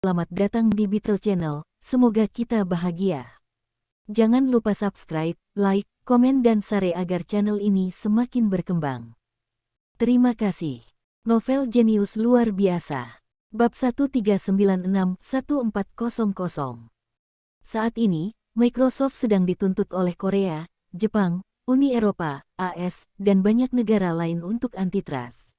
Selamat datang di Beetle Channel, semoga kita bahagia. Jangan lupa subscribe, like, komen dan share agar channel ini semakin berkembang. Terima kasih. Novel jenius luar biasa. Bab 1396-1400. Saat ini, Microsoft sedang dituntut oleh Korea, Jepang, Uni Eropa, AS, dan banyak negara lain untuk antitrust.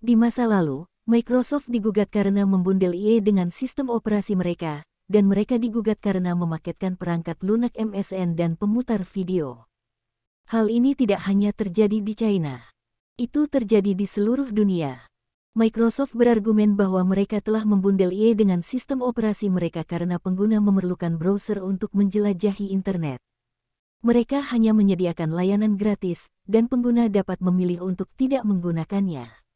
Di masa lalu, Microsoft digugat karena membundel IE dengan sistem operasi mereka, dan mereka digugat karena memaketkan perangkat lunak MSN dan pemutar video. Hal ini tidak hanya terjadi di China. Itu terjadi di seluruh dunia. Microsoft berargumen bahwa mereka telah membundel IE dengan sistem operasi mereka karena pengguna memerlukan browser untuk menjelajahi internet. Mereka hanya menyediakan layanan gratis, dan pengguna dapat memilih untuk tidak menggunakannya.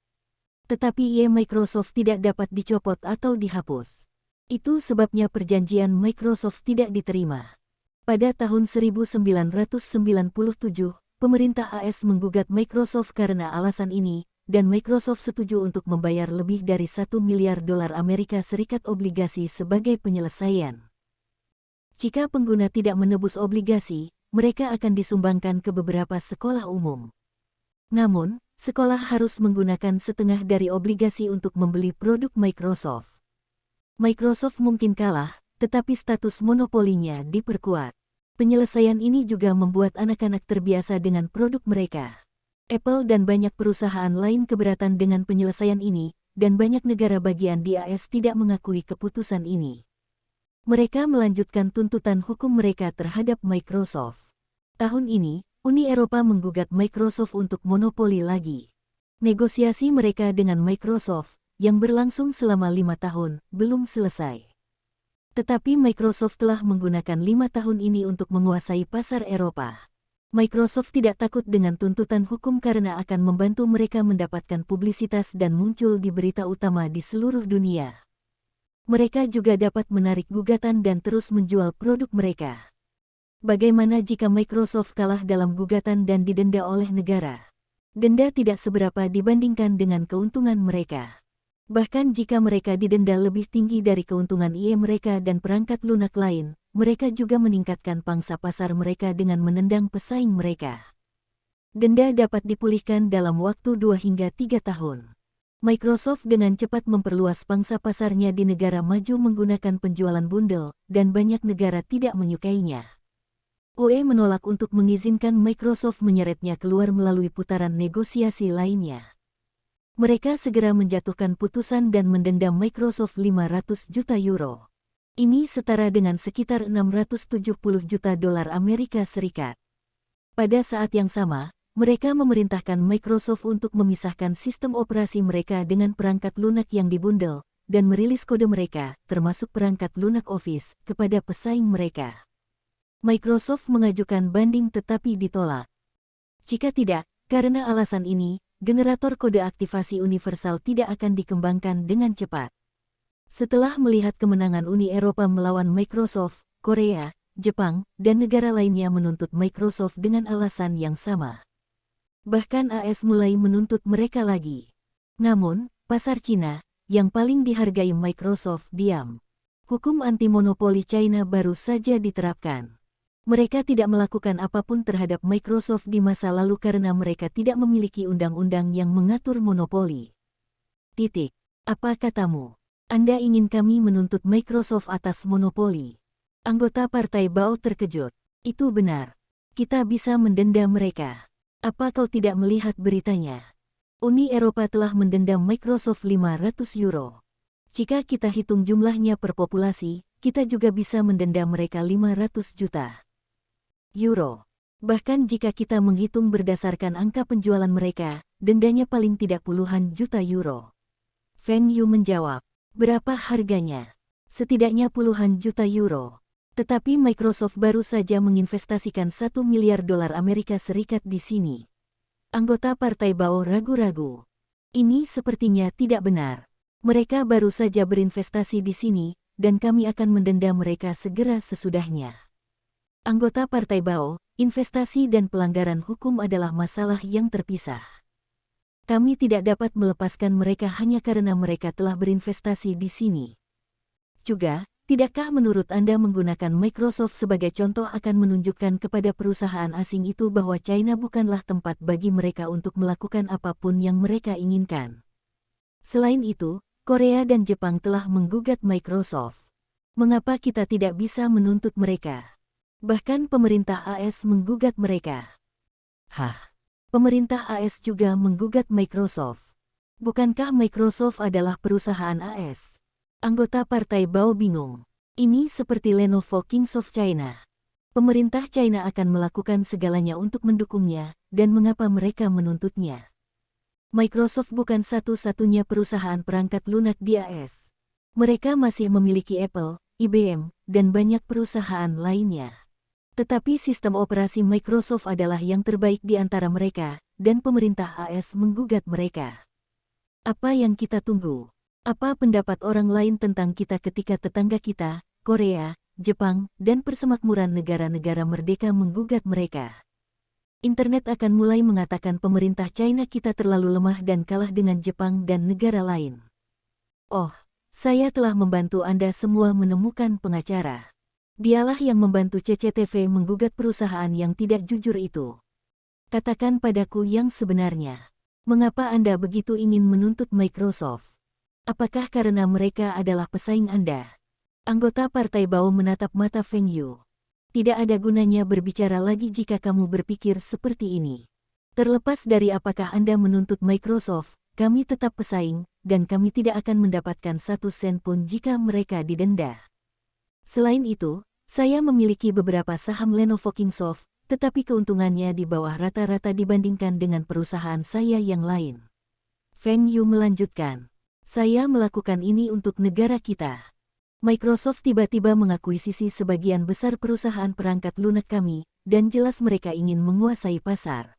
Tetapi IE Microsoft tidak dapat dicopot atau dihapus. Itu sebabnya perjanjian Microsoft tidak diterima. Pada tahun 1997, pemerintah AS menggugat Microsoft karena alasan ini, dan Microsoft setuju untuk membayar lebih dari $1 miliar Amerika Serikat obligasi sebagai penyelesaian. Jika pengguna tidak menebus obligasi, mereka akan disumbangkan ke beberapa sekolah umum. Namun, sekolah harus menggunakan setengah dari obligasi untuk membeli produk Microsoft. Microsoft mungkin kalah, tetapi status monopolinya diperkuat. Penyelesaian ini juga membuat anak-anak terbiasa dengan produk mereka. Apple dan banyak perusahaan lain keberatan dengan penyelesaian ini, dan banyak negara bagian di AS tidak mengakui keputusan ini. Mereka melanjutkan tuntutan hukum mereka terhadap Microsoft. Tahun ini, Uni Eropa menggugat Microsoft untuk monopoli lagi. Negosiasi mereka dengan Microsoft, yang berlangsung selama 5 tahun, belum selesai. Tetapi Microsoft telah menggunakan 5 tahun ini untuk menguasai pasar Eropa. Microsoft tidak takut dengan tuntutan hukum karena akan membantu mereka mendapatkan publisitas dan muncul di berita utama di seluruh dunia. Mereka juga dapat menarik gugatan dan terus menjual produk mereka. Bagaimana jika Microsoft kalah dalam gugatan dan didenda oleh negara? Denda tidak seberapa dibandingkan dengan keuntungan mereka. Bahkan jika mereka didenda lebih tinggi dari keuntungan IE mereka dan perangkat lunak lain, mereka juga meningkatkan pangsa pasar mereka dengan menendang pesaing mereka. Denda dapat dipulihkan dalam waktu 2 hingga 3 tahun. Microsoft dengan cepat memperluas pangsa pasarnya di negara maju menggunakan penjualan bundel, dan banyak negara tidak menyukainya. UE menolak untuk mengizinkan Microsoft menyeretnya keluar melalui putaran negosiasi lainnya. Mereka segera menjatuhkan putusan dan mendenda Microsoft 500 juta euro. Ini setara dengan sekitar $670 juta Amerika Serikat. Pada saat yang sama, mereka memerintahkan Microsoft untuk memisahkan sistem operasi mereka dengan perangkat lunak yang dibundel, dan merilis kode mereka, termasuk perangkat lunak Office, kepada pesaing mereka. Microsoft mengajukan banding tetapi ditolak. Jika tidak, karena alasan ini, generator kode aktivasi universal tidak akan dikembangkan dengan cepat. Setelah melihat kemenangan Uni Eropa melawan Microsoft, Korea, Jepang, dan negara lainnya menuntut Microsoft dengan alasan yang sama. Bahkan AS mulai menuntut mereka lagi. Namun, pasar Cina, yang paling dihargai Microsoft, diam. Hukum anti-monopoli China baru saja diterapkan. Mereka tidak melakukan apapun terhadap Microsoft di masa lalu karena mereka tidak memiliki undang-undang yang mengatur monopoli. Titik. Apa katamu? Anda ingin kami menuntut Microsoft atas monopoli? Anggota Partai Bao terkejut. Itu benar. Kita bisa mendenda mereka. Apa kau tidak melihat beritanya? Uni Eropa telah mendenda Microsoft 500 euro. Jika kita hitung jumlahnya per populasi, kita juga bisa mendenda mereka 500 juta euro. Bahkan jika kita menghitung berdasarkan angka penjualan mereka, dendanya paling tidak puluhan juta euro. Feng Yu menjawab, berapa harganya? Setidaknya puluhan juta euro. Tetapi Microsoft baru saja menginvestasikan $1 miliar Amerika Serikat di sini. Anggota Partai Bao ragu-ragu. Ini sepertinya tidak benar. Mereka baru saja berinvestasi di sini, dan kami akan mendenda mereka segera sesudahnya. Anggota Partai Bao, investasi dan pelanggaran hukum adalah masalah yang terpisah. Kami tidak dapat melepaskan mereka hanya karena mereka telah berinvestasi di sini. Juga, tidakkah menurut Anda menggunakan Microsoft sebagai contoh akan menunjukkan kepada perusahaan asing itu bahwa China bukanlah tempat bagi mereka untuk melakukan apapun yang mereka inginkan? Selain itu, Korea dan Jepang telah menggugat Microsoft. Mengapa kita tidak bisa menuntut mereka? Bahkan pemerintah AS menggugat mereka. Hah? Pemerintah AS juga menggugat Microsoft. Bukankah Microsoft adalah perusahaan AS? Anggota Partai Bao bingung. Ini seperti Lenovo Kings of China. Pemerintah China akan melakukan segalanya untuk mendukungnya, dan mengapa mereka menuntutnya? Microsoft bukan satu-satunya perusahaan perangkat lunak di AS. Mereka masih memiliki Apple, IBM, dan banyak perusahaan lainnya. Tetapi sistem operasi Microsoft adalah yang terbaik di antara mereka, dan pemerintah AS menggugat mereka. Apa yang kita tunggu? Apa pendapat orang lain tentang kita ketika tetangga kita, Korea, Jepang, dan persemakmuran negara-negara merdeka menggugat mereka? Internet akan mulai mengatakan pemerintah China kita terlalu lemah dan kalah dengan Jepang dan negara lain. Oh, saya telah membantu Anda semua menemukan pengacara. Dialah yang membantu CCTV menggugat perusahaan yang tidak jujur itu. Katakan padaku yang sebenarnya. Mengapa Anda begitu ingin menuntut Microsoft? Apakah karena mereka adalah pesaing Anda? Anggota Partai Bao menatap mata Feng Yu. Tidak ada gunanya berbicara lagi jika kamu berpikir seperti ini. Terlepas dari apakah Anda menuntut Microsoft, kami tetap pesaing, dan kami tidak akan mendapatkan 1 sen pun jika mereka didenda. Selain itu, saya memiliki beberapa saham Lenovo Kingsoft, tetapi keuntungannya di bawah rata-rata dibandingkan dengan perusahaan saya yang lain. Feng Yu melanjutkan, saya melakukan ini untuk negara kita. Microsoft tiba-tiba mengakuisisi sebagian besar perusahaan perangkat lunak kami, dan jelas mereka ingin menguasai pasar.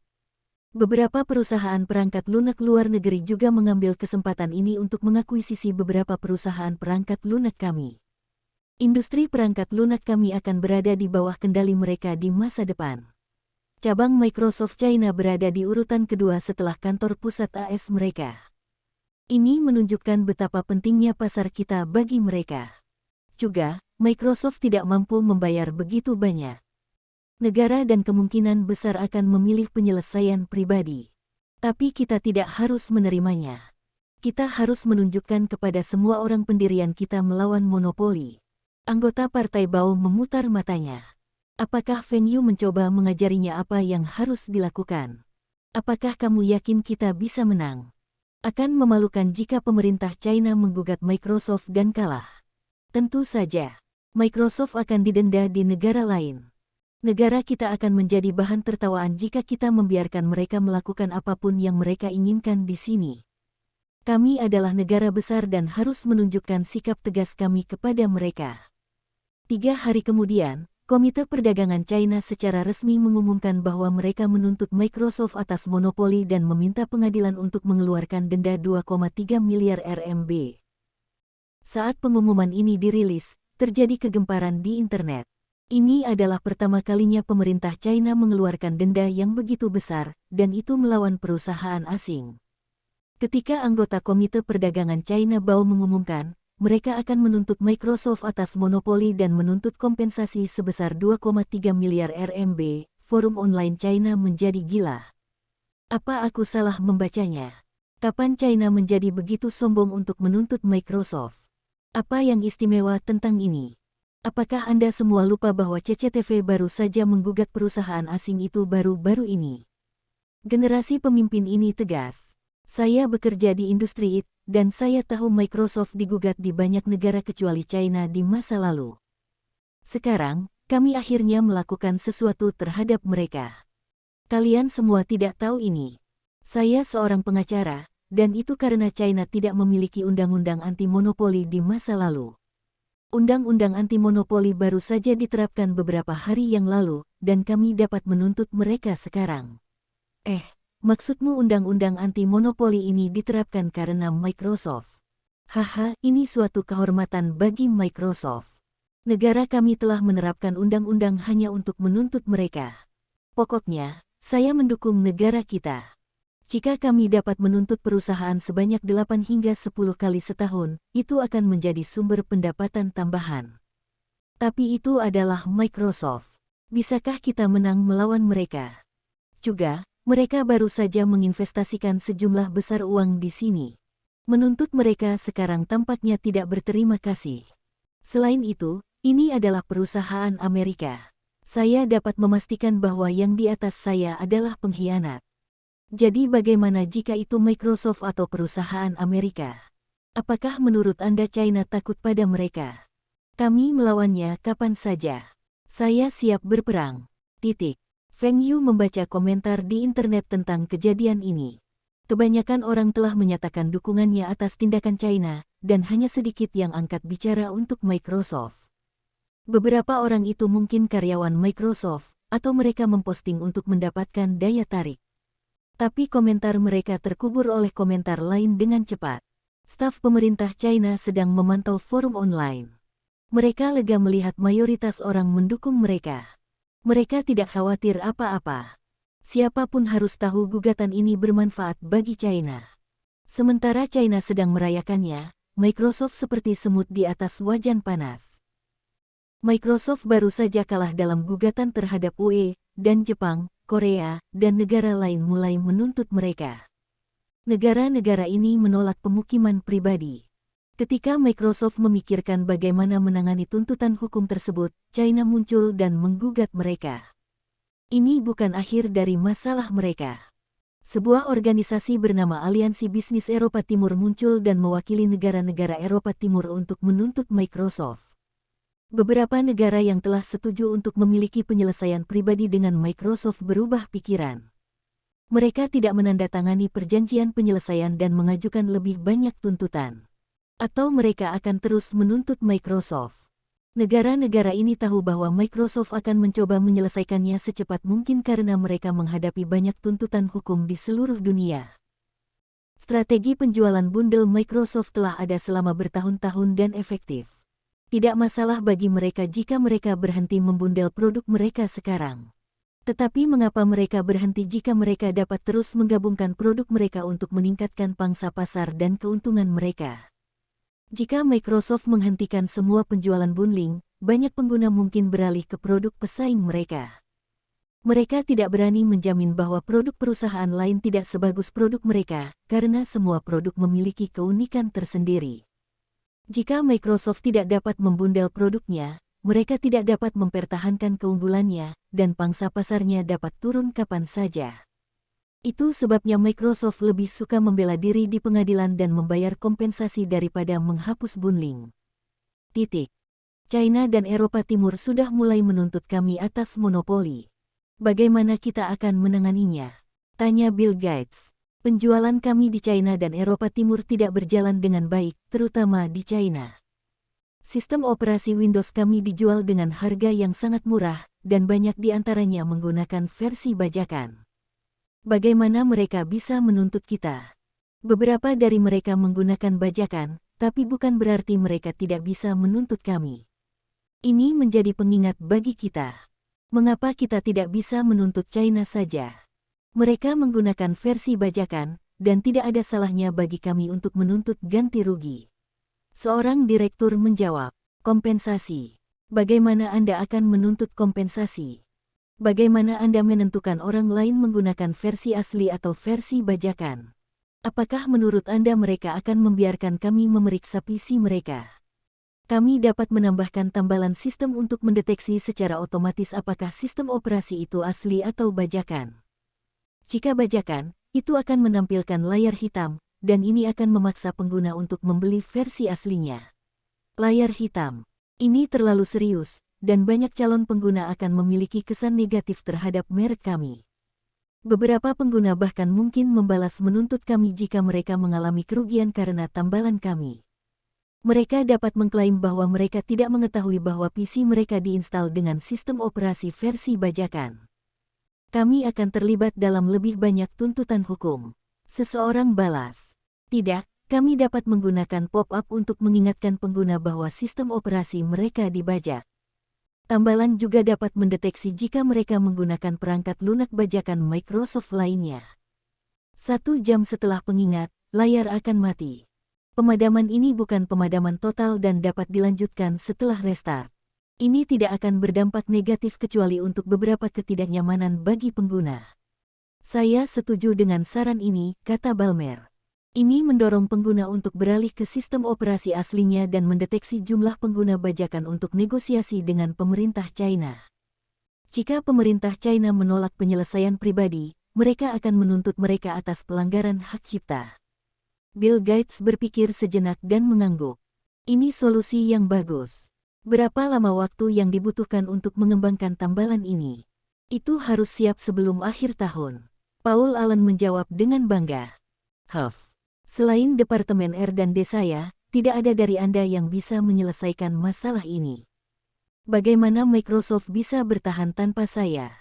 Beberapa perusahaan perangkat lunak luar negeri juga mengambil kesempatan ini untuk mengakuisisi beberapa perusahaan perangkat lunak kami. Industri perangkat lunak kami akan berada di bawah kendali mereka di masa depan. Cabang Microsoft China berada di urutan kedua setelah kantor pusat AS mereka. Ini menunjukkan betapa pentingnya pasar kita bagi mereka. Juga, Microsoft tidak mampu membayar begitu banyak. Negara dan kemungkinan besar akan memilih penyelesaian pribadi. Tapi kita tidak harus menerimanya. Kita harus menunjukkan kepada semua orang pendirian kita melawan monopoli. Anggota Partai Bao memutar matanya. Apakah Feng Yu mencoba mengajarinya apa yang harus dilakukan? Apakah kamu yakin kita bisa menang? Akan memalukan jika pemerintah China menggugat Microsoft dan kalah. Tentu saja, Microsoft akan didenda di negara lain. Negara kita akan menjadi bahan tertawaan jika kita membiarkan mereka melakukan apapun yang mereka inginkan di sini. Kami adalah negara besar dan harus menunjukkan sikap tegas kami kepada mereka. 3 hari kemudian, Komite Perdagangan China secara resmi mengumumkan bahwa mereka menuntut Microsoft atas monopoli dan meminta pengadilan untuk mengeluarkan denda 2,3 miliar RMB. Saat pengumuman ini dirilis, terjadi kegemparan di internet. Ini adalah pertama kalinya pemerintah China mengeluarkan denda yang begitu besar, dan itu melawan perusahaan asing. Ketika anggota Komite Perdagangan China Bao mengumumkan, mereka akan menuntut Microsoft atas monopoli dan menuntut kompensasi sebesar 2,3 miliar RMB, forum online China menjadi gila. Apa aku salah membacanya? Kapan China menjadi begitu sombong untuk menuntut Microsoft? Apa yang istimewa tentang ini? Apakah Anda semua lupa bahwa CCTV baru saja menggugat perusahaan asing itu baru-baru ini? Generasi pemimpin ini tegas. Saya bekerja di industri IT, dan saya tahu Microsoft digugat di banyak negara kecuali China di masa lalu. Sekarang, kami akhirnya melakukan sesuatu terhadap mereka. Kalian semua tidak tahu ini. Saya seorang pengacara, dan itu karena China tidak memiliki undang-undang anti-monopoli di masa lalu. Undang-undang anti-monopoli baru saja diterapkan beberapa hari yang lalu, dan kami dapat menuntut mereka sekarang. Maksudmu undang-undang anti-monopoli ini diterapkan karena Microsoft? Haha, ini suatu kehormatan bagi Microsoft. Negara kami telah menerapkan undang-undang hanya untuk menuntut mereka. Pokoknya, saya mendukung negara kita. Jika kami dapat menuntut perusahaan sebanyak 8 hingga 10 kali setahun, itu akan menjadi sumber pendapatan tambahan. Tapi itu adalah Microsoft. Bisakah kita menang melawan mereka? Juga, mereka baru saja menginvestasikan sejumlah besar uang di sini. Menuntut mereka sekarang tampaknya tidak berterima kasih. Selain itu, ini adalah perusahaan Amerika. Saya dapat memastikan bahwa yang di atas saya adalah pengkhianat. Jadi bagaimana jika itu Microsoft atau perusahaan Amerika? Apakah menurut Anda China takut pada mereka? Kami melawannya kapan saja. Saya siap berperang. Titik. Feng Yu membaca komentar di internet tentang kejadian ini. Kebanyakan orang telah menyatakan dukungannya atas tindakan China, dan hanya sedikit yang angkat bicara untuk Microsoft. Beberapa orang itu mungkin karyawan Microsoft, atau mereka memposting untuk mendapatkan daya tarik. Tapi komentar mereka terkubur oleh komentar lain dengan cepat. Staf pemerintah China sedang memantau forum online. Mereka lega melihat mayoritas orang mendukung mereka. Mereka tidak khawatir apa-apa. Siapapun harus tahu gugatan ini bermanfaat bagi China. Sementara China sedang merayakannya, Microsoft seperti semut di atas wajan panas. Microsoft baru saja kalah dalam gugatan terhadap UE, dan Jepang, Korea, dan negara lain mulai menuntut mereka. Negara-negara ini menolak pemukiman pribadi. Ketika Microsoft memikirkan bagaimana menangani tuntutan hukum tersebut, China muncul dan menggugat mereka. Ini bukan akhir dari masalah mereka. Sebuah organisasi bernama Aliansi Bisnis Eropa Timur muncul dan mewakili negara-negara Eropa Timur untuk menuntut Microsoft. Beberapa negara yang telah setuju untuk memiliki penyelesaian pribadi dengan Microsoft berubah pikiran. Mereka tidak menandatangani perjanjian penyelesaian dan mengajukan lebih banyak tuntutan. Atau mereka akan terus menuntut Microsoft. Negara-negara ini tahu bahwa Microsoft akan mencoba menyelesaikannya secepat mungkin karena mereka menghadapi banyak tuntutan hukum di seluruh dunia. Strategi penjualan bundel Microsoft telah ada selama bertahun-tahun dan efektif. Tidak masalah bagi mereka jika mereka berhenti membundel produk mereka sekarang. Tetapi mengapa mereka berhenti jika mereka dapat terus menggabungkan produk mereka untuk meningkatkan pangsa pasar dan keuntungan mereka? Jika Microsoft menghentikan semua penjualan bundling, banyak pengguna mungkin beralih ke produk pesaing mereka. Mereka tidak berani menjamin bahwa produk perusahaan lain tidak sebagus produk mereka, karena semua produk memiliki keunikan tersendiri. Jika Microsoft tidak dapat membundel produknya, mereka tidak dapat mempertahankan keunggulannya, dan pangsa pasarnya dapat turun kapan saja. Itu sebabnya Microsoft lebih suka membela diri di pengadilan dan membayar kompensasi daripada menghapus bundling. Titik. China dan Eropa Timur sudah mulai menuntut kami atas monopoli. Bagaimana kita akan menanganinya? Tanya Bill Gates. Penjualan kami di China dan Eropa Timur tidak berjalan dengan baik, terutama di China. Sistem operasi Windows kami dijual dengan harga yang sangat murah, dan banyak di antaranya menggunakan versi bajakan. Bagaimana mereka bisa menuntut kita? Beberapa dari mereka menggunakan bajakan, tapi bukan berarti mereka tidak bisa menuntut kami. Ini menjadi pengingat bagi kita. Mengapa kita tidak bisa menuntut China saja? Mereka menggunakan versi bajakan, dan tidak ada salahnya bagi kami untuk menuntut ganti rugi. Seorang direktur menjawab, kompensasi. Bagaimana Anda akan menuntut kompensasi? Bagaimana Anda menentukan orang lain menggunakan versi asli atau versi bajakan? Apakah menurut Anda mereka akan membiarkan kami memeriksa PC mereka? Kami dapat menambahkan tambalan sistem untuk mendeteksi secara otomatis apakah sistem operasi itu asli atau bajakan. Jika bajakan, itu akan menampilkan layar hitam, dan ini akan memaksa pengguna untuk membeli versi aslinya. Layar hitam. Ini terlalu serius, dan banyak calon pengguna akan memiliki kesan negatif terhadap merek kami. Beberapa pengguna bahkan mungkin membalas menuntut kami jika mereka mengalami kerugian karena tambalan kami. Mereka dapat mengklaim bahwa mereka tidak mengetahui bahwa PC mereka diinstal dengan sistem operasi versi bajakan. Kami akan terlibat dalam lebih banyak tuntutan hukum. Seseorang balas. Tidak, kami dapat menggunakan pop-up untuk mengingatkan pengguna bahwa sistem operasi mereka dibajak. Tambalan juga dapat mendeteksi jika mereka menggunakan perangkat lunak bajakan Microsoft lainnya. 1 jam setelah pengingat, layar akan mati. Pemadaman ini bukan pemadaman total dan dapat dilanjutkan setelah restart. Ini tidak akan berdampak negatif kecuali untuk beberapa ketidaknyamanan bagi pengguna. Saya setuju dengan saran ini, kata Ballmer. Ini mendorong pengguna untuk beralih ke sistem operasi aslinya dan mendeteksi jumlah pengguna bajakan untuk negosiasi dengan pemerintah China. Jika pemerintah China menolak penyelesaian pribadi, mereka akan menuntut mereka atas pelanggaran hak cipta. Bill Gates berpikir sejenak dan mengangguk. Ini solusi yang bagus. Berapa lama waktu yang dibutuhkan untuk mengembangkan tambalan ini? Itu harus siap sebelum akhir tahun. Paul Allen menjawab dengan bangga. Selain Departemen R&D saya, tidak ada dari Anda yang bisa menyelesaikan masalah ini. Bagaimana Microsoft bisa bertahan tanpa saya?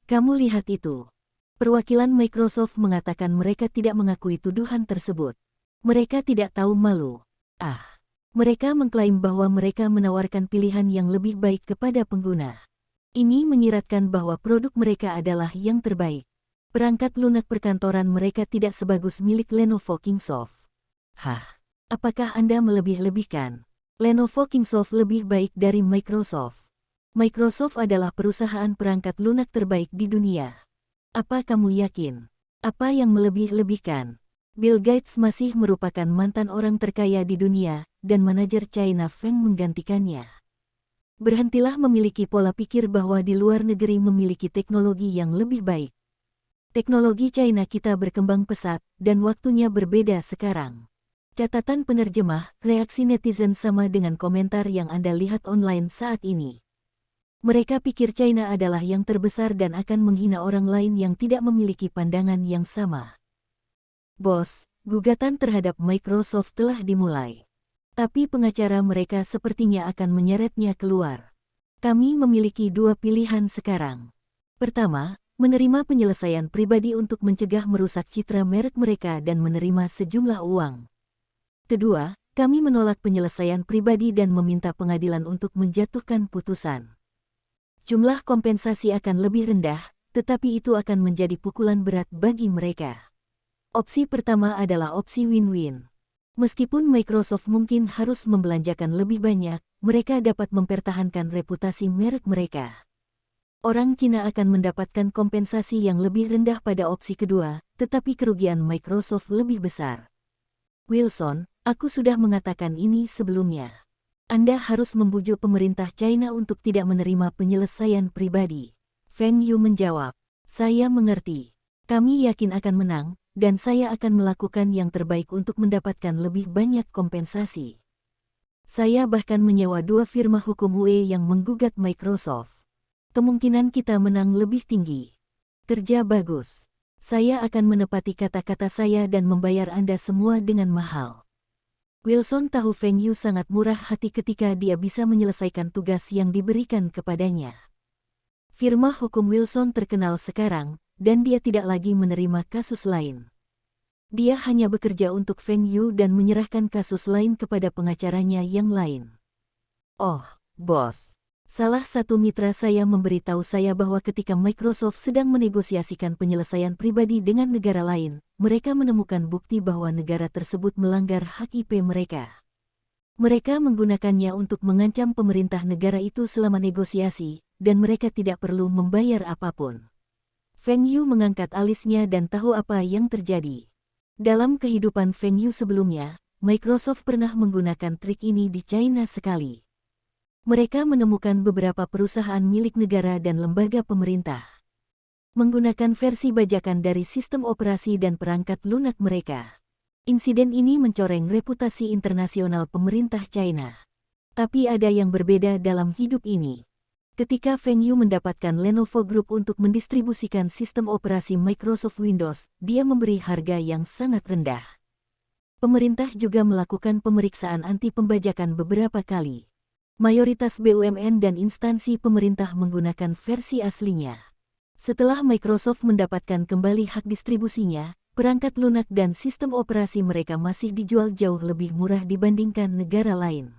Kamu lihat itu. Perwakilan Microsoft mengatakan mereka tidak mengakui tuduhan tersebut. Mereka tidak tahu malu. Mereka mengklaim bahwa mereka menawarkan pilihan yang lebih baik kepada pengguna. Ini menyiratkan bahwa produk mereka adalah yang terbaik. Perangkat lunak perkantoran mereka tidak sebagus milik Lenovo Kingsoft. Apakah Anda melebih-lebihkan? Lenovo Kingsoft lebih baik dari Microsoft. Microsoft adalah perusahaan perangkat lunak terbaik di dunia. Apa kamu yakin? Apa yang melebih-lebihkan? Bill Gates masih merupakan mantan orang terkaya di dunia, dan manajer China Feng menggantikannya. Berhentilah memiliki pola pikir bahwa di luar negeri memiliki teknologi yang lebih baik. Teknologi China kita berkembang pesat, dan waktunya berbeda sekarang. Catatan penerjemah, reaksi netizen sama dengan komentar yang Anda lihat online saat ini. Mereka pikir China adalah yang terbesar dan akan menghina orang lain yang tidak memiliki pandangan yang sama. Bos, gugatan terhadap Microsoft telah dimulai. Tapi pengacara mereka sepertinya akan menyeretnya keluar. Kami memiliki 2 pilihan sekarang. Pertama, menerima penyelesaian pribadi untuk mencegah merusak citra merek mereka dan menerima sejumlah uang. Kedua, kami menolak penyelesaian pribadi dan meminta pengadilan untuk menjatuhkan putusan. Jumlah kompensasi akan lebih rendah, tetapi itu akan menjadi pukulan berat bagi mereka. Opsi pertama adalah opsi win-win. Meskipun Microsoft mungkin harus membelanjakan lebih banyak, mereka dapat mempertahankan reputasi merek mereka. Orang Cina akan mendapatkan kompensasi yang lebih rendah pada opsi kedua, tetapi kerugian Microsoft lebih besar. Wilson, aku sudah mengatakan ini sebelumnya. Anda harus membujuk pemerintah China untuk tidak menerima penyelesaian pribadi. Feng Yu menjawab, saya mengerti. Kami yakin akan menang, dan saya akan melakukan yang terbaik untuk mendapatkan lebih banyak kompensasi. Saya bahkan menyewa 2 firma hukum UE yang menggugat Microsoft. Kemungkinan kita menang lebih tinggi. Kerja bagus. Saya akan menepati kata-kata saya dan membayar Anda semua dengan mahal. Wilson tahu Feng Yu sangat murah hati ketika dia bisa menyelesaikan tugas yang diberikan kepadanya. Firma hukum Wilson terkenal sekarang, dan dia tidak lagi menerima kasus lain. Dia hanya bekerja untuk Feng Yu dan menyerahkan kasus lain kepada pengacaranya yang lain. Bos. Salah satu mitra saya memberitahu saya bahwa ketika Microsoft sedang menegosiasikan penyelesaian pribadi dengan negara lain, mereka menemukan bukti bahwa negara tersebut melanggar hak IP mereka. Mereka menggunakannya untuk mengancam pemerintah negara itu selama negosiasi, dan mereka tidak perlu membayar apapun. Feng Yu mengangkat alisnya dan tahu apa yang terjadi. Dalam kehidupan Feng Yu sebelumnya, Microsoft pernah menggunakan trik ini di China sekali. Mereka menemukan beberapa perusahaan milik negara dan lembaga pemerintah menggunakan versi bajakan dari sistem operasi dan perangkat lunak mereka. Insiden ini mencoreng reputasi internasional pemerintah China. Tapi ada yang berbeda dalam hidup ini. Ketika Feng Yu mendapatkan Lenovo Group untuk mendistribusikan sistem operasi Microsoft Windows, dia memberi harga yang sangat rendah. Pemerintah juga melakukan pemeriksaan anti pembajakan beberapa kali. Mayoritas BUMN dan instansi pemerintah menggunakan versi aslinya. Setelah Microsoft mendapatkan kembali hak distribusinya, perangkat lunak dan sistem operasi mereka masih dijual jauh lebih murah dibandingkan negara lain.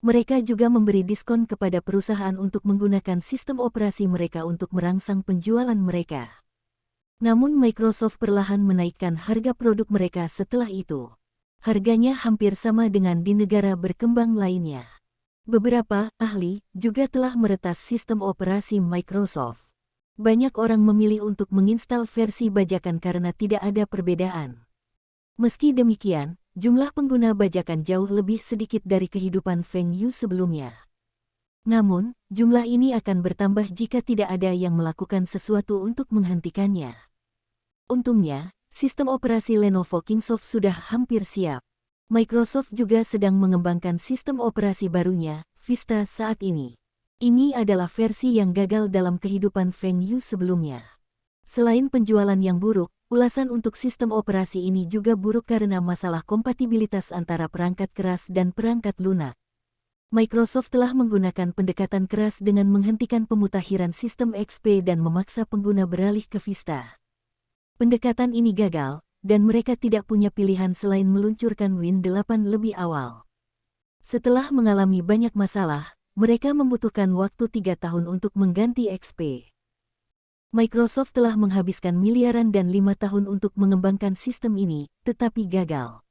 Mereka juga memberi diskon kepada perusahaan untuk menggunakan sistem operasi mereka untuk merangsang penjualan mereka. Namun Microsoft perlahan menaikkan harga produk mereka setelah itu. Harganya hampir sama dengan di negara berkembang lainnya. Beberapa ahli juga telah meretas sistem operasi Microsoft. Banyak orang memilih untuk menginstal versi bajakan karena tidak ada perbedaan. Meski demikian, jumlah pengguna bajakan jauh lebih sedikit dari kehidupan Feng Yu sebelumnya. Namun, jumlah ini akan bertambah jika tidak ada yang melakukan sesuatu untuk menghentikannya. Untungnya, sistem operasi Lenovo Kingsoft sudah hampir siap. Microsoft juga sedang mengembangkan sistem operasi barunya, Vista saat ini. Ini adalah versi yang gagal dalam kehidupan Feng Yu sebelumnya. Selain penjualan yang buruk, ulasan untuk sistem operasi ini juga buruk karena masalah kompatibilitas antara perangkat keras dan perangkat lunak. Microsoft telah menggunakan pendekatan keras dengan menghentikan pemutakhiran sistem XP dan memaksa pengguna beralih ke Vista. Pendekatan ini gagal, dan mereka tidak punya pilihan selain meluncurkan Win 8 lebih awal. Setelah mengalami banyak masalah, mereka membutuhkan waktu 3 tahun untuk mengganti XP. Microsoft telah menghabiskan miliaran dan 5 tahun untuk mengembangkan sistem ini, tetapi gagal.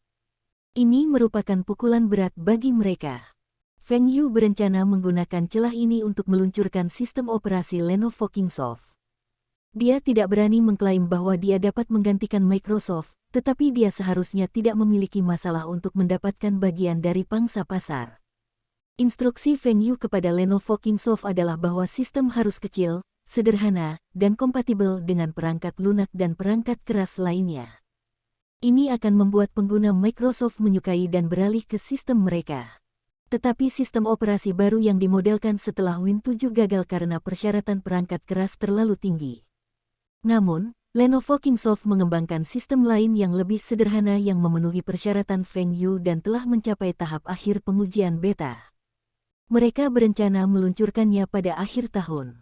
Ini merupakan pukulan berat bagi mereka. Feng Yu berencana menggunakan celah ini untuk meluncurkan sistem operasi Lenovo Kingsoft. Dia tidak berani mengklaim bahwa dia dapat menggantikan Microsoft, tetapi dia seharusnya tidak memiliki masalah untuk mendapatkan bagian dari pangsa pasar. Instruksi Feng Yu kepada Lenovo Kingsoft adalah bahwa sistem harus kecil, sederhana, dan kompatibel dengan perangkat lunak dan perangkat keras lainnya. Ini akan membuat pengguna Microsoft menyukai dan beralih ke sistem mereka. Tetapi sistem operasi baru yang dimodelkan setelah Win 7 gagal karena persyaratan perangkat keras terlalu tinggi. Namun, Lenovo Kingsoft mengembangkan sistem lain yang lebih sederhana yang memenuhi persyaratan Feng Yu dan telah mencapai tahap akhir pengujian beta. Mereka berencana meluncurkannya pada akhir tahun.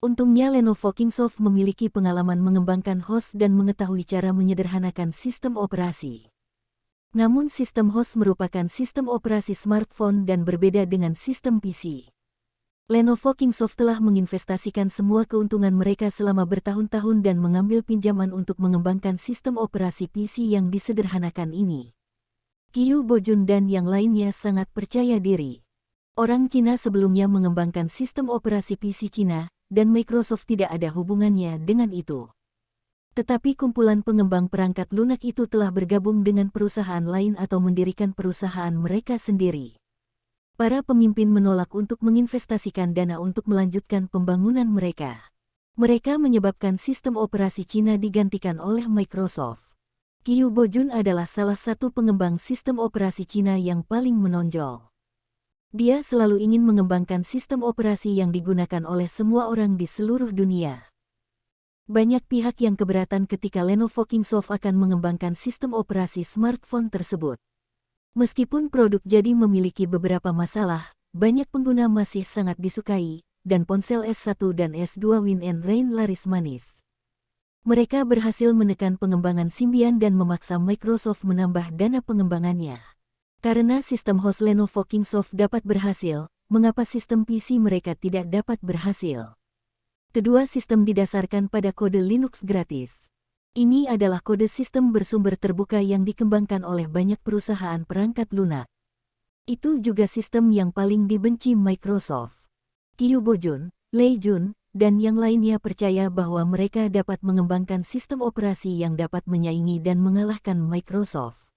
Untungnya Lenovo Kingsoft memiliki pengalaman mengembangkan host dan mengetahui cara menyederhanakan sistem operasi. Namun sistem host merupakan sistem operasi smartphone dan berbeda dengan sistem PC. Lenovo Kingsoft telah menginvestasikan semua keuntungan mereka selama bertahun-tahun dan mengambil pinjaman untuk mengembangkan sistem operasi PC yang disederhanakan ini. Qiu Bojun dan yang lainnya sangat percaya diri. Orang Cina sebelumnya mengembangkan sistem operasi PC Cina, dan Microsoft tidak ada hubungannya dengan itu. Tetapi kumpulan pengembang perangkat lunak itu telah bergabung dengan perusahaan lain atau mendirikan perusahaan mereka sendiri. Para pemimpin menolak untuk menginvestasikan dana untuk melanjutkan pembangunan mereka. Mereka menyebabkan sistem operasi Cina digantikan oleh Microsoft. Qiu Bojun adalah salah satu pengembang sistem operasi Cina yang paling menonjol. Dia selalu ingin mengembangkan sistem operasi yang digunakan oleh semua orang di seluruh dunia. Banyak pihak yang keberatan ketika Lenovo Kingsoft akan mengembangkan sistem operasi smartphone tersebut. Meskipun produk jadi memiliki beberapa masalah, banyak pengguna masih sangat disukai, dan ponsel S1 dan S2 Win and Rain laris manis. Mereka berhasil menekan pengembangan Symbian dan memaksa Microsoft menambah dana pengembangannya. Karena sistem host Lenovo Kingsoft dapat berhasil, mengapa sistem PC mereka tidak dapat berhasil? Kedua sistem didasarkan pada kode Linux gratis. Ini adalah kode sistem bersumber terbuka yang dikembangkan oleh banyak perusahaan perangkat lunak. Itu juga sistem yang paling dibenci Microsoft. Qiu Bojun, Lei Jun, dan yang lainnya percaya bahwa mereka dapat mengembangkan sistem operasi yang dapat menyaingi dan mengalahkan Microsoft.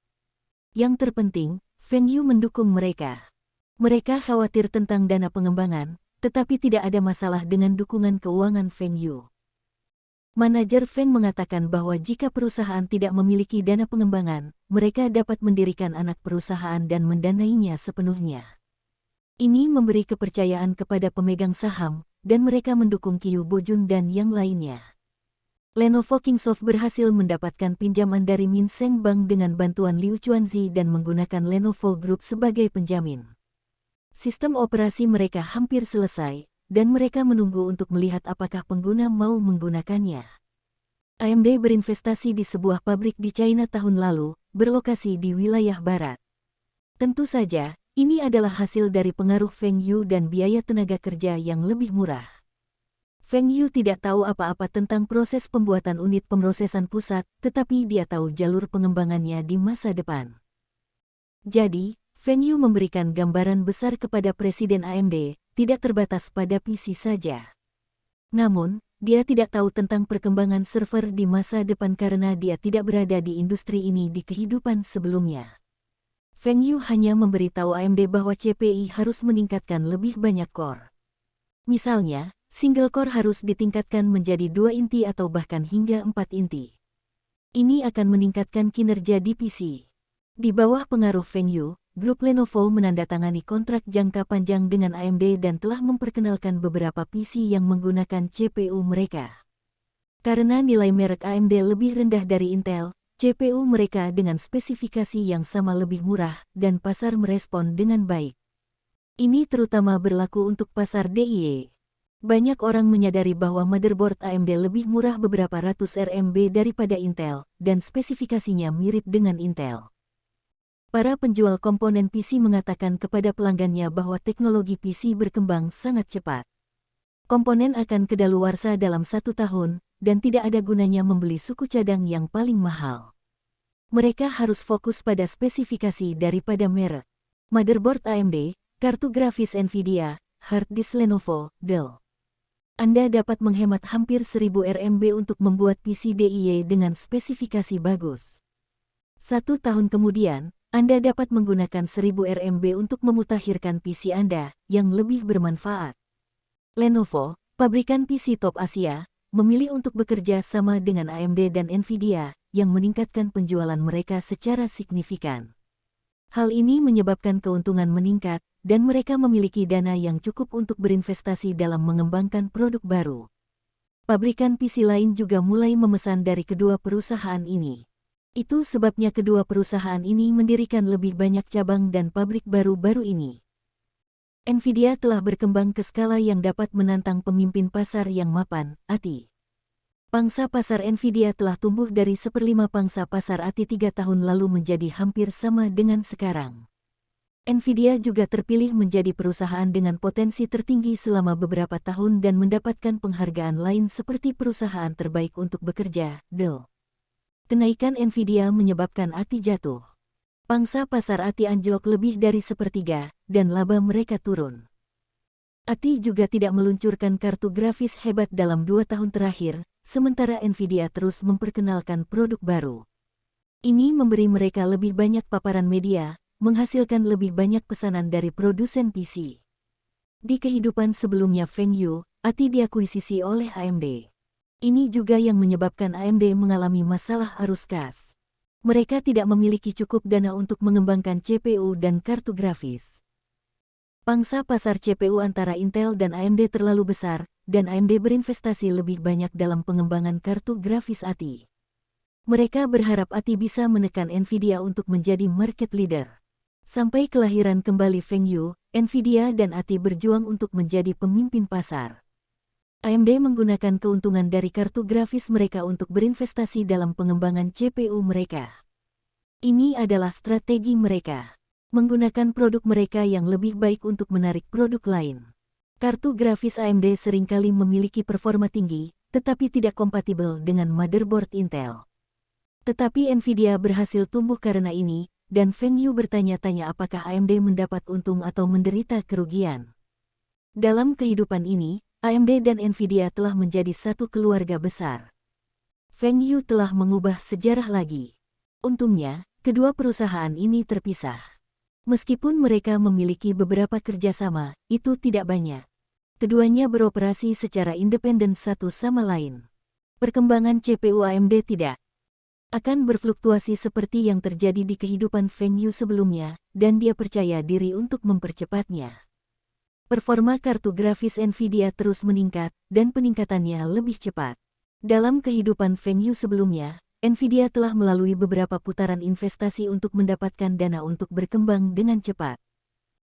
Yang terpenting, Feng Yu mendukung mereka. Mereka khawatir tentang dana pengembangan, tetapi tidak ada masalah dengan dukungan keuangan Feng Yu. Manajer Feng mengatakan bahwa jika perusahaan tidak memiliki dana pengembangan, mereka dapat mendirikan anak perusahaan dan mendanainya sepenuhnya. Ini memberi kepercayaan kepada pemegang saham, dan mereka mendukung Qiu Bojun dan yang lainnya. Lenovo Kingsoft berhasil mendapatkan pinjaman dari Minseng Bank dengan bantuan Liu Chuanzi dan menggunakan Lenovo Group sebagai penjamin. Sistem operasi mereka hampir selesai, dan mereka menunggu untuk melihat apakah pengguna mau menggunakannya. AMD berinvestasi di sebuah pabrik di China tahun lalu, berlokasi di wilayah barat. Tentu saja, ini adalah hasil dari pengaruh Feng Yu dan biaya tenaga kerja yang lebih murah. Feng Yu tidak tahu apa-apa tentang proses pembuatan unit pemrosesan pusat, tetapi dia tahu jalur pengembangannya di masa depan. Jadi, Feng Yu memberikan gambaran besar kepada Presiden AMD, tidak terbatas pada PC saja. Namun, dia tidak tahu tentang perkembangan server di masa depan karena dia tidak berada di industri ini di kehidupan sebelumnya. Feng Yu hanya memberitahu AMD bahwa CPI harus meningkatkan lebih banyak core. Misalnya, single core harus ditingkatkan menjadi 2 inti atau bahkan hingga 4 inti. Ini akan meningkatkan kinerja di PC. Di bawah pengaruh Feng Yu, grup Lenovo menandatangani kontrak jangka panjang dengan AMD dan telah memperkenalkan beberapa PC yang menggunakan CPU mereka. Karena nilai merek AMD lebih rendah dari Intel, CPU mereka dengan spesifikasi yang sama lebih murah dan pasar merespon dengan baik. Ini terutama berlaku untuk pasar DIY. Banyak orang menyadari bahwa motherboard AMD lebih murah beberapa ratus Rm daripada Intel, dan spesifikasinya mirip dengan Intel. Para penjual komponen PC mengatakan kepada pelanggannya bahwa teknologi PC berkembang sangat cepat. Komponen akan kedaluarsa dalam 1 tahun, dan tidak ada gunanya membeli suku cadang yang paling mahal. Mereka harus fokus pada spesifikasi daripada merek. Motherboard AMD, kartu grafis Nvidia, hard disk Lenovo, Dell. Anda dapat menghemat hampir 1000 Rm untuk membuat PC DIY dengan spesifikasi bagus. 1 tahun kemudian, Anda dapat menggunakan 1000 Rm untuk memutakhirkan PC Anda yang lebih bermanfaat. Lenovo, pabrikan PC top Asia, memilih untuk bekerja sama dengan AMD dan Nvidia yang meningkatkan penjualan mereka secara signifikan. Hal ini menyebabkan keuntungan meningkat, dan mereka memiliki dana yang cukup untuk berinvestasi dalam mengembangkan produk baru. Pabrikan PC lain juga mulai memesan dari kedua perusahaan ini. Itu sebabnya kedua perusahaan ini mendirikan lebih banyak cabang dan pabrik baru-baru ini. Nvidia telah berkembang ke skala yang dapat menantang pemimpin pasar yang mapan, ATI. Pangsa pasar Nvidia telah tumbuh dari 1/5 pangsa pasar ATI 3 tahun lalu menjadi hampir sama dengan sekarang. Nvidia juga terpilih menjadi perusahaan dengan potensi tertinggi selama beberapa tahun dan mendapatkan penghargaan lain seperti perusahaan terbaik untuk bekerja, Dell. Kenaikan Nvidia menyebabkan ATI jatuh. Pangsa pasar ATI anjlok lebih dari 1/3, dan laba mereka turun. ATI juga tidak meluncurkan kartu grafis hebat dalam 2 tahun terakhir, sementara Nvidia terus memperkenalkan produk baru. Ini memberi mereka lebih banyak paparan media, menghasilkan lebih banyak pesanan dari produsen PC. Di kehidupan sebelumnya Feng Yu, ATI diakuisisi oleh AMD. Ini juga yang menyebabkan AMD mengalami masalah arus kas. Mereka tidak memiliki cukup dana untuk mengembangkan CPU dan kartu grafis. Pangsa pasar CPU antara Intel dan AMD terlalu besar, dan AMD berinvestasi lebih banyak dalam pengembangan kartu grafis ATI. Mereka berharap ATI bisa menekan Nvidia untuk menjadi market leader. Sampai kelahiran kembali Feng Yu, Nvidia dan ATI berjuang untuk menjadi pemimpin pasar. AMD menggunakan keuntungan dari kartu grafis mereka untuk berinvestasi dalam pengembangan CPU mereka. Ini adalah strategi mereka. Menggunakan produk mereka yang lebih baik untuk menarik produk lain. Kartu grafis AMD seringkali memiliki performa tinggi, tetapi tidak kompatibel dengan motherboard Intel. Tetapi Nvidia berhasil tumbuh karena ini, dan Feng Yu bertanya-tanya apakah AMD mendapat untung atau menderita kerugian. Dalam kehidupan ini, AMD dan Nvidia telah menjadi satu keluarga besar. Feng Yu telah mengubah sejarah lagi. Untungnya, kedua perusahaan ini terpisah. Meskipun mereka memiliki beberapa kerjasama, itu tidak banyak. Keduanya beroperasi secara independen satu sama lain. Perkembangan CPU AMD tidak akan berfluktuasi seperti yang terjadi di kehidupan Feng Yu sebelumnya, dan dia percaya diri untuk mempercepatnya. Performa kartu grafis Nvidia terus meningkat, dan peningkatannya lebih cepat. Dalam kehidupan Feng Yu sebelumnya, Nvidia telah melalui beberapa putaran investasi untuk mendapatkan dana untuk berkembang dengan cepat.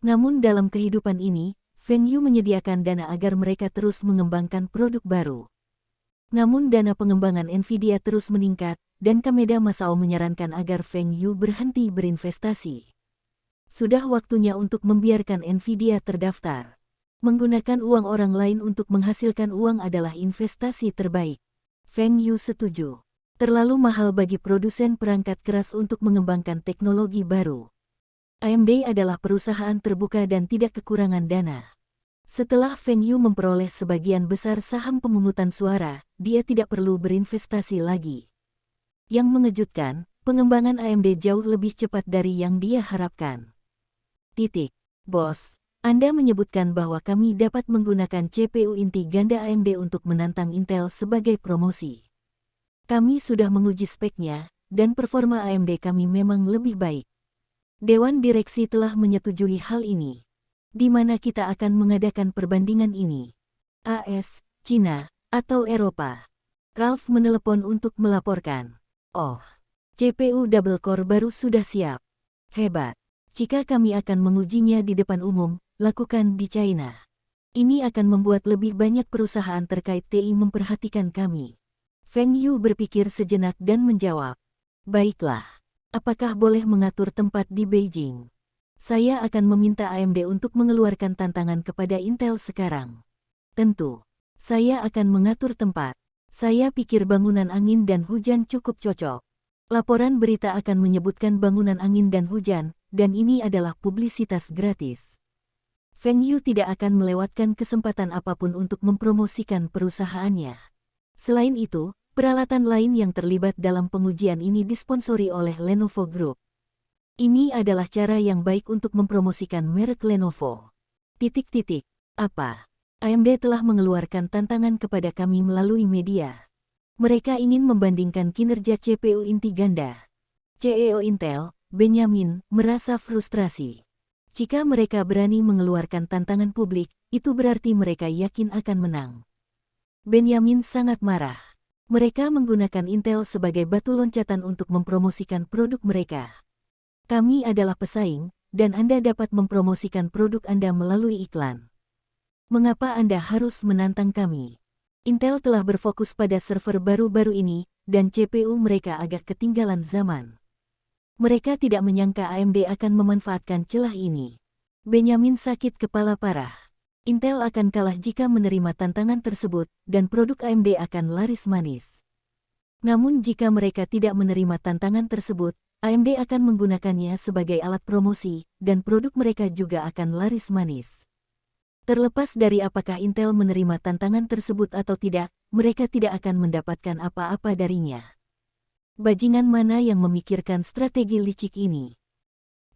Namun dalam kehidupan ini, Feng Yu menyediakan dana agar mereka terus mengembangkan produk baru. Namun dana pengembangan Nvidia terus meningkat, dan Kameda Masao menyarankan agar Feng Yu berhenti berinvestasi. Sudah waktunya untuk membiarkan Nvidia terdaftar. Menggunakan uang orang lain untuk menghasilkan uang adalah investasi terbaik. Feng Yu setuju. Terlalu mahal bagi produsen perangkat keras untuk mengembangkan teknologi baru. AMD adalah perusahaan terbuka dan tidak kekurangan dana. Setelah Feng Yu memperoleh sebagian besar saham pemungutan suara, dia tidak perlu berinvestasi lagi. Yang mengejutkan, pengembangan AMD jauh lebih cepat dari yang dia harapkan. Bos, Anda menyebutkan bahwa kami dapat menggunakan CPU inti ganda AMD untuk menantang Intel sebagai promosi. Kami sudah menguji speknya, dan performa AMD kami memang lebih baik. Dewan Direksi telah menyetujui hal ini. Di mana kita akan mengadakan perbandingan ini? AS, Cina, atau Eropa? Ralph menelepon untuk melaporkan. Oh, CPU double core baru sudah siap. Hebat. Jika kami akan mengujinya di depan umum, lakukan di China. Ini akan membuat lebih banyak perusahaan terkait TI memperhatikan kami. Feng Yu berpikir sejenak dan menjawab. Baiklah. Apakah boleh mengatur tempat di Beijing? Saya akan meminta AMD untuk mengeluarkan tantangan kepada Intel sekarang. Tentu. Saya akan mengatur tempat. Saya pikir bangunan angin dan hujan cukup cocok. Laporan berita akan menyebutkan bangunan angin dan hujan, dan ini adalah publisitas gratis. Feng Yu tidak akan melewatkan kesempatan apapun untuk mempromosikan perusahaannya. Selain itu, peralatan lain yang terlibat dalam pengujian ini disponsori oleh Lenovo Group. Ini adalah cara yang baik untuk mempromosikan merek Lenovo. Apa? AMD telah mengeluarkan tantangan kepada kami melalui media. Mereka ingin membandingkan kinerja CPU inti ganda. CEO Intel, Benjamin, merasa frustrasi. Jika mereka berani mengeluarkan tantangan publik, itu berarti mereka yakin akan menang. Benjamin sangat marah. Mereka menggunakan Intel sebagai batu loncatan untuk mempromosikan produk mereka. Kami adalah pesaing, dan Anda dapat mempromosikan produk Anda melalui iklan. Mengapa Anda harus menantang kami? Intel telah berfokus pada server baru-baru ini, dan CPU mereka agak ketinggalan zaman. Mereka tidak menyangka AMD akan memanfaatkan celah ini. Benjamin sakit kepala parah. Intel akan kalah jika menerima tantangan tersebut, dan produk AMD akan laris manis. Namun jika mereka tidak menerima tantangan tersebut, AMD akan menggunakannya sebagai alat promosi, dan produk mereka juga akan laris manis. Terlepas dari apakah Intel menerima tantangan tersebut atau tidak, mereka tidak akan mendapatkan apa-apa darinya. Bajingan mana yang memikirkan strategi licik ini?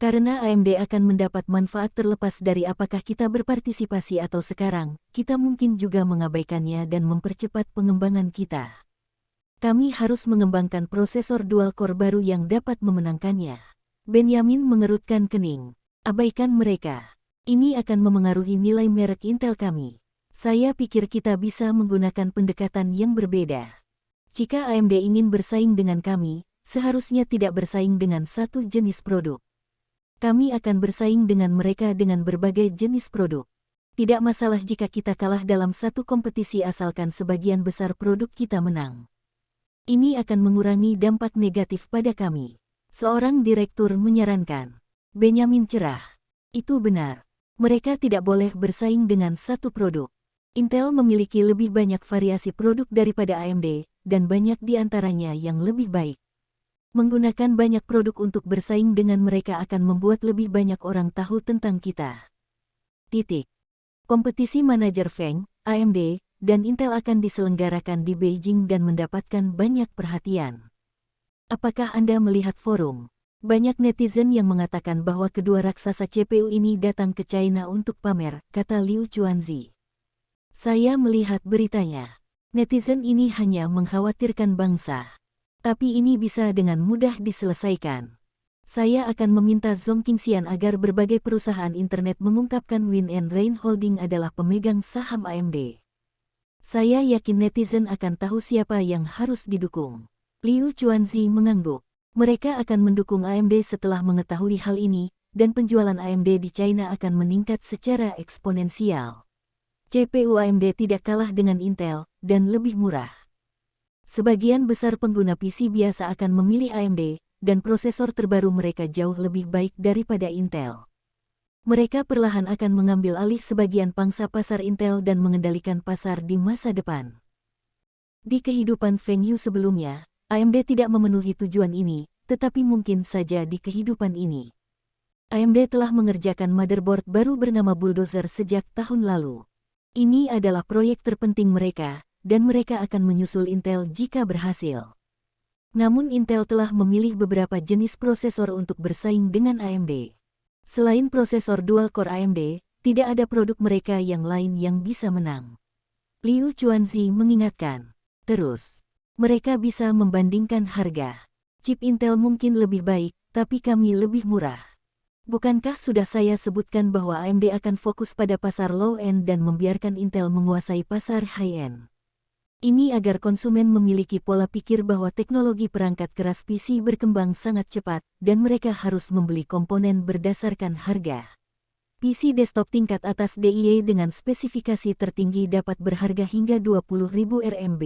Karena AMD akan mendapat manfaat terlepas dari apakah kita berpartisipasi atau sekarang, kita mungkin juga mengabaikannya dan mempercepat pengembangan kita. Kami harus mengembangkan prosesor dual-core baru yang dapat memenangkannya. Benjamin mengerutkan kening. Abaikan mereka. Ini akan memengaruhi nilai merek Intel kami. Saya pikir kita bisa menggunakan pendekatan yang berbeda. Jika AMD ingin bersaing dengan kami, seharusnya tidak bersaing dengan satu jenis produk. Kami akan bersaing dengan mereka dengan berbagai jenis produk. Tidak masalah jika kita kalah dalam satu kompetisi asalkan sebagian besar produk kita menang. Ini akan mengurangi dampak negatif pada kami. Seorang direktur menyarankan. Benjamin cerah. Itu benar. Mereka tidak boleh bersaing dengan satu produk. Intel memiliki lebih banyak variasi produk daripada AMD, dan banyak di antaranya yang lebih baik. Menggunakan banyak produk untuk bersaing dengan mereka akan membuat lebih banyak orang tahu tentang kita. Kompetisi manajer Feng, AMD, dan Intel akan diselenggarakan di Beijing dan mendapatkan banyak perhatian. Apakah Anda melihat forum? Banyak netizen yang mengatakan bahwa kedua raksasa CPU ini datang ke China untuk pamer, kata Liu Chuanzi. Saya melihat beritanya. Netizen ini hanya mengkhawatirkan bangsa. Tapi ini bisa dengan mudah diselesaikan. Saya akan meminta Zhong Qingxian agar berbagai perusahaan internet mengungkapkan Win and Rain Holding adalah pemegang saham AMD. Saya yakin netizen akan tahu siapa yang harus didukung. Liu Chuanzi mengangguk. Mereka akan mendukung AMD setelah mengetahui hal ini, dan penjualan AMD di China akan meningkat secara eksponensial. CPU AMD tidak kalah dengan Intel, dan lebih murah. Sebagian besar pengguna PC biasa akan memilih AMD, dan prosesor terbaru mereka jauh lebih baik daripada Intel. Mereka perlahan akan mengambil alih sebagian pangsa pasar Intel dan mengendalikan pasar di masa depan. Di kehidupan Feng Yu sebelumnya, AMD tidak memenuhi tujuan ini, tetapi mungkin saja di kehidupan ini. AMD telah mengerjakan motherboard baru bernama Bulldozer sejak tahun lalu. Ini adalah proyek terpenting mereka, dan mereka akan menyusul Intel jika berhasil. Namun Intel telah memilih beberapa jenis prosesor untuk bersaing dengan AMD. Selain prosesor dual-core AMD, tidak ada produk mereka yang lain yang bisa menang. Liu Chuanzi mengingatkan. Terus, mereka bisa membandingkan harga. Chip Intel mungkin lebih baik, tapi kami lebih murah. Bukankah sudah saya sebutkan bahwa AMD akan fokus pada pasar low-end dan membiarkan Intel menguasai pasar high-end? Ini agar konsumen memiliki pola pikir bahwa teknologi perangkat keras PC berkembang sangat cepat, dan mereka harus membeli komponen berdasarkan harga. PC desktop tingkat atas DIY dengan spesifikasi tertinggi dapat berharga hingga 20.000 RMB.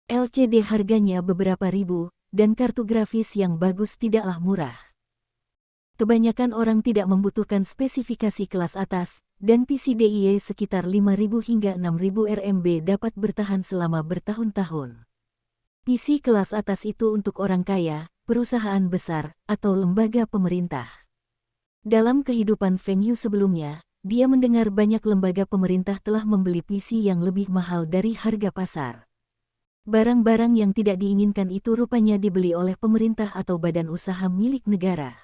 LCD harganya beberapa ribu, dan kartu grafis yang bagus tidaklah murah. Kebanyakan orang tidak membutuhkan spesifikasi kelas atas, dan PC DIY sekitar 5.000 hingga 6.000 RMB dapat bertahan selama bertahun-tahun. PC kelas atas itu untuk orang kaya, perusahaan besar, atau lembaga pemerintah. Dalam kehidupan Feng Yu sebelumnya, dia mendengar banyak lembaga pemerintah telah membeli PC yang lebih mahal dari harga pasar. Barang-barang yang tidak diinginkan itu rupanya dibeli oleh pemerintah atau badan usaha milik negara.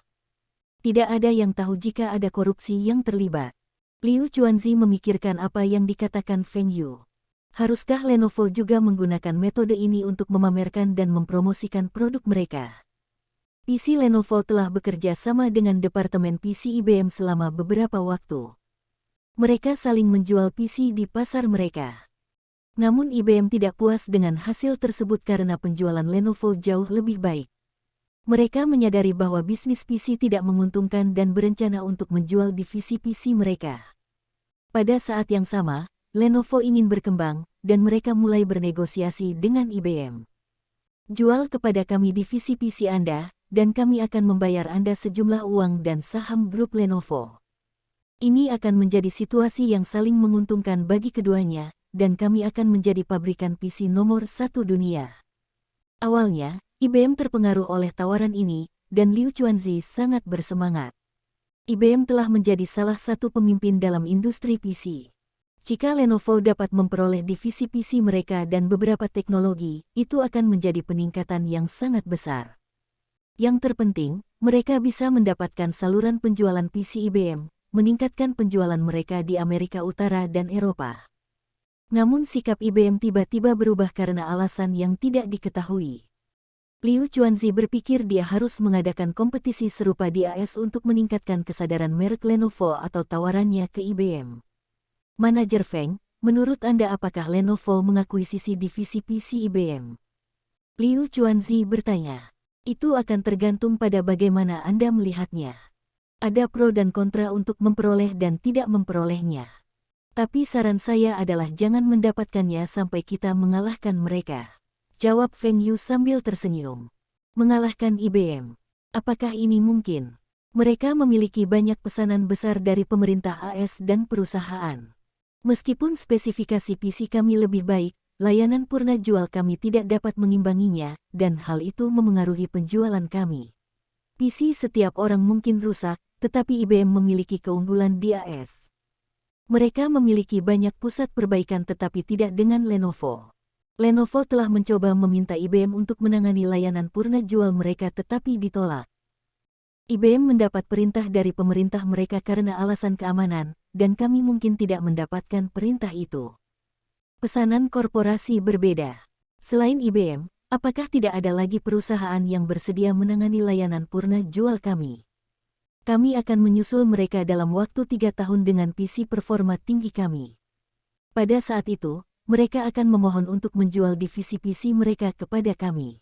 Tidak ada yang tahu jika ada korupsi yang terlibat. Liu Chuanzi memikirkan apa yang dikatakan Feng Yu. Haruskah Lenovo juga menggunakan metode ini untuk memamerkan dan mempromosikan produk mereka? PC Lenovo telah bekerja sama dengan Departemen PC IBM selama beberapa waktu. Mereka saling menjual PC di pasar mereka. Namun IBM tidak puas dengan hasil tersebut karena penjualan Lenovo jauh lebih baik. Mereka menyadari bahwa bisnis PC tidak menguntungkan dan berencana untuk menjual divisi PC mereka. Pada saat yang sama, Lenovo ingin berkembang, dan mereka mulai bernegosiasi dengan IBM. Jual kepada kami divisi PC Anda, dan kami akan membayar Anda sejumlah uang dan saham grup Lenovo. Ini akan menjadi situasi yang saling menguntungkan bagi keduanya, dan kami akan menjadi pabrikan PC nomor 1 dunia. Awalnya, IBM terpengaruh oleh tawaran ini, dan Liu Chuanzi sangat bersemangat. IBM telah menjadi salah satu pemimpin dalam industri PC. Jika Lenovo dapat memperoleh divisi PC mereka dan beberapa teknologi, itu akan menjadi peningkatan yang sangat besar. Yang terpenting, mereka bisa mendapatkan saluran penjualan PC IBM, meningkatkan penjualan mereka di Amerika Utara dan Eropa. Namun sikap IBM tiba-tiba berubah karena alasan yang tidak diketahui. Liu Chuanzi berpikir dia harus mengadakan kompetisi serupa di AS untuk meningkatkan kesadaran merek Lenovo atau tawarannya ke IBM. Manajer Feng, menurut Anda apakah Lenovo mengakuisisi divisi PC IBM? Liu Chuanzi bertanya. Itu akan tergantung pada bagaimana Anda melihatnya. Ada pro dan kontra untuk memperoleh dan tidak memperolehnya. Tapi saran saya adalah jangan mendapatkannya sampai kita mengalahkan mereka. Jawab Feng Yu sambil tersenyum. Mengalahkan IBM. Apakah ini mungkin? Mereka memiliki banyak pesanan besar dari pemerintah AS dan perusahaan. Meskipun spesifikasi PC kami lebih baik, layanan purna jual kami tidak dapat mengimbanginya, dan hal itu memengaruhi penjualan kami. PC setiap orang mungkin rusak, tetapi IBM memiliki keunggulan di AS. Mereka memiliki banyak pusat perbaikan tetapi tidak dengan Lenovo. Lenovo telah mencoba meminta IBM untuk menangani layanan purna jual mereka tetapi ditolak. IBM mendapat perintah dari pemerintah mereka karena alasan keamanan, dan kami mungkin tidak mendapatkan perintah itu. Pesanan korporasi berbeda. Selain IBM, apakah tidak ada lagi perusahaan yang bersedia menangani layanan purna jual kami? Kami akan menyusul mereka dalam waktu 3 tahun dengan PC performa tinggi kami. Pada saat itu, mereka akan memohon untuk menjual divisi PC mereka kepada kami.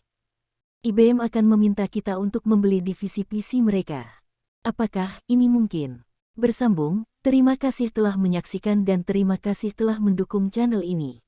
IBM akan meminta kita untuk membeli divisi PC mereka. Apakah ini mungkin? Bersambung, terima kasih telah menyaksikan dan terima kasih telah mendukung channel ini.